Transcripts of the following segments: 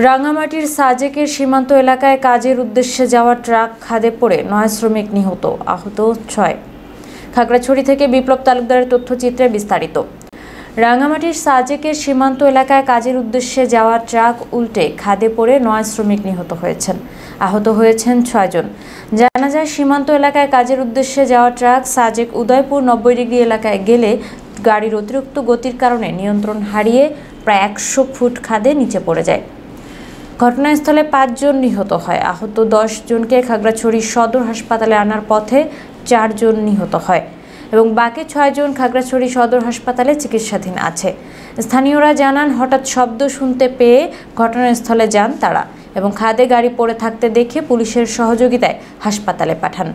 রাঙ্গামাটির সাজেকের সীমান্ত এলাকায় কাজের উদ্দেশ্যে যাওয়া ট্রাক খাদে পড়ে 9 শ্রমিক নিহত, আহত 6। খাগড়াছড়ি থেকে বিপ্লব তালুকদারের তথ্যচিত্রে বিস্তারিত। রাঙ্গামাটির সাজেকের সীমান্ত এলাকায় কাজের উদ্দেশ্যে যাওয়া ট্রাক উল্টে খাদে পড়ে 9 শ্রমিক নিহত হয়েছেন, আহত হয়েছেন 6 জন। জানা যায়, সীমান্ত এলাকায় কাজের উদ্দেশ্যে যাওয়া ট্রাক সাজেক উদয়পুর 90 ডিগ্রি এলাকায় গেলে গাড়ির অতিরিক্ত গতির কারণে নিয়ন্ত্রণ হারিয়ে প্রায় 100 ফুট খাদে নিচে পড়ে যায়। ঘটনাস্থলে 5 জন নিহত হয়। আহত 10 জনকে খাগড়াছড়ি সদর হাসপাতালে আনার পথে 4 জন নিহত হয় এবং বাকি 6 জন খাগড়াছড়ি সদর হাসপাতালে চিকিৎসাধীন আছে। স্থানীয়রা জানান, হঠাৎ শব্দ শুনতে পেয়ে ঘটনাস্থলে যান তারা এবং খাদে গাড়ি পড়ে থাকতে দেখে পুলিশের সহযোগিতায় হাসপাতালে পাঠান।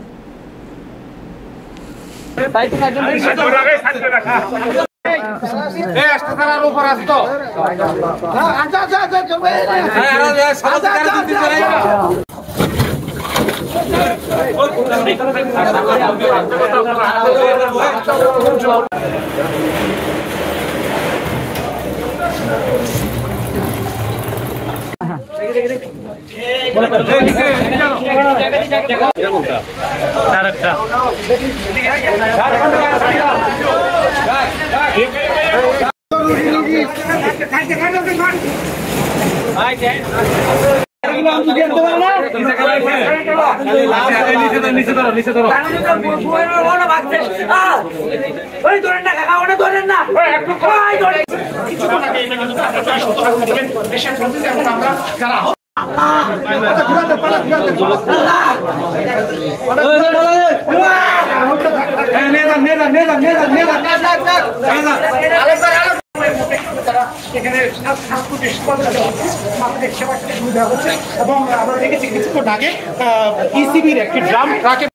এখানে সুবিধা হচ্ছে এবং আমরা দেখেছি কিছুক্ষণ আগে ইসিবির একটি ড্রাম ট্রাকে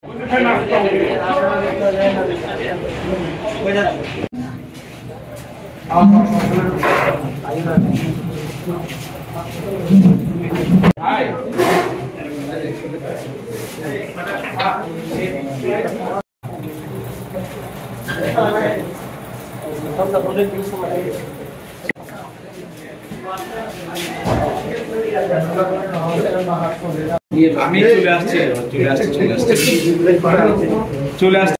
আমি চলে আসছি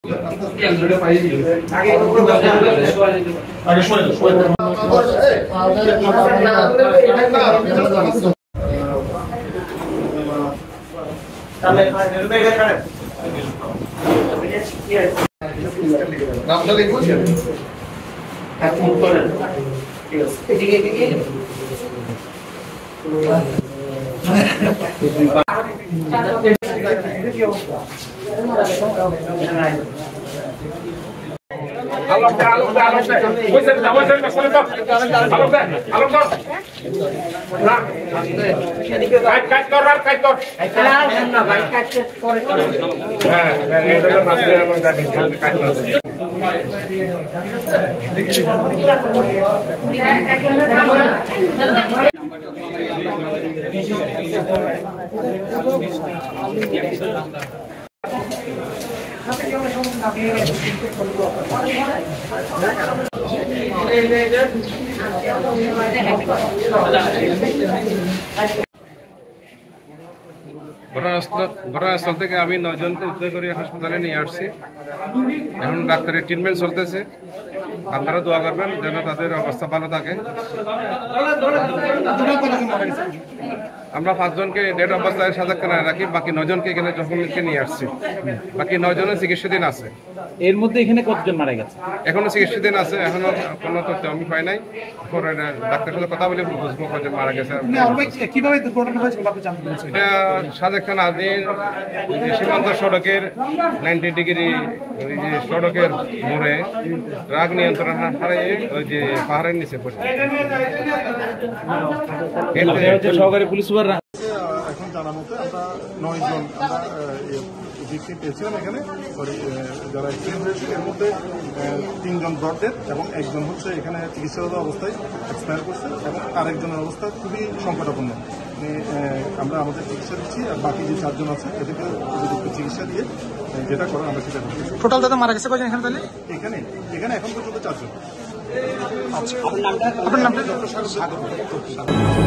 ঘটনাস্থল থেকে আমি 9 জনকে উদ্ধার করে হাসপাতালে নিয়ে আসছি। এখন ডাক্তারের ট্রিটমেন্ট চলতেছে। আপনারা দোয়া করবেন যেন তাদের অবস্থা ভালো থাকে। আমরা 5 জনকে ডেড অবস্থায় সাজাখানায় রাখি, বাকি 9 জনকে এখানে জখমকে নিয়ে আসছি। বাকি 9 জনের চিকিৎসাধীন আছে। এর মধ্যে এখানে কতজন মারা গেছে? এখনো চিকিৎসাধীন আছে, এখনো কোনো তথ্য আমি পাই নাই। ডাক্তারের সাথে কথা বলে বুঝবো কজন মারা গেছে। কিভাবে দুর্ঘটনা হয়েছে আপনি জানতে পেরেছেন? এটা সাজেকখানা সীমান্ত সড়কের 90 ডিগ্রি সড়কের মোড়ে ট্রাক নিয়ন্ত্রণ হারিয়ে ওই যে পাহাড়ের নিচে পড়ছে। সহকারী পুলিশ সুপার এখন জানা মতো আমরা 9 জন আমরা ভিকটিম পেয়েছিলাম এখানে, যারা অ্যাক্সিডেন্ট হয়েছে এর মধ্যে 3 জন ব্রড ডেথ এবং 1 জন হচ্ছে এখানে চিকিৎসারত অবস্থায় এক্সপায়ার করছে এবং আরেকজনের অবস্থা খুবই সংকটাপন্ন। আমরা আমাদের চিকিৎসা দিচ্ছি আর বাকি যে 4 জন আছে এদেরকে উপযুক্ত চিকিৎসা দিয়ে যেটা করার আমরা সেটা করছি। টোটাল দাদা মারা গেছে কজন এখানে? এখানে এখন পর্যন্ত 4 জন। আপনার নামটা? ডক্টর সাগর।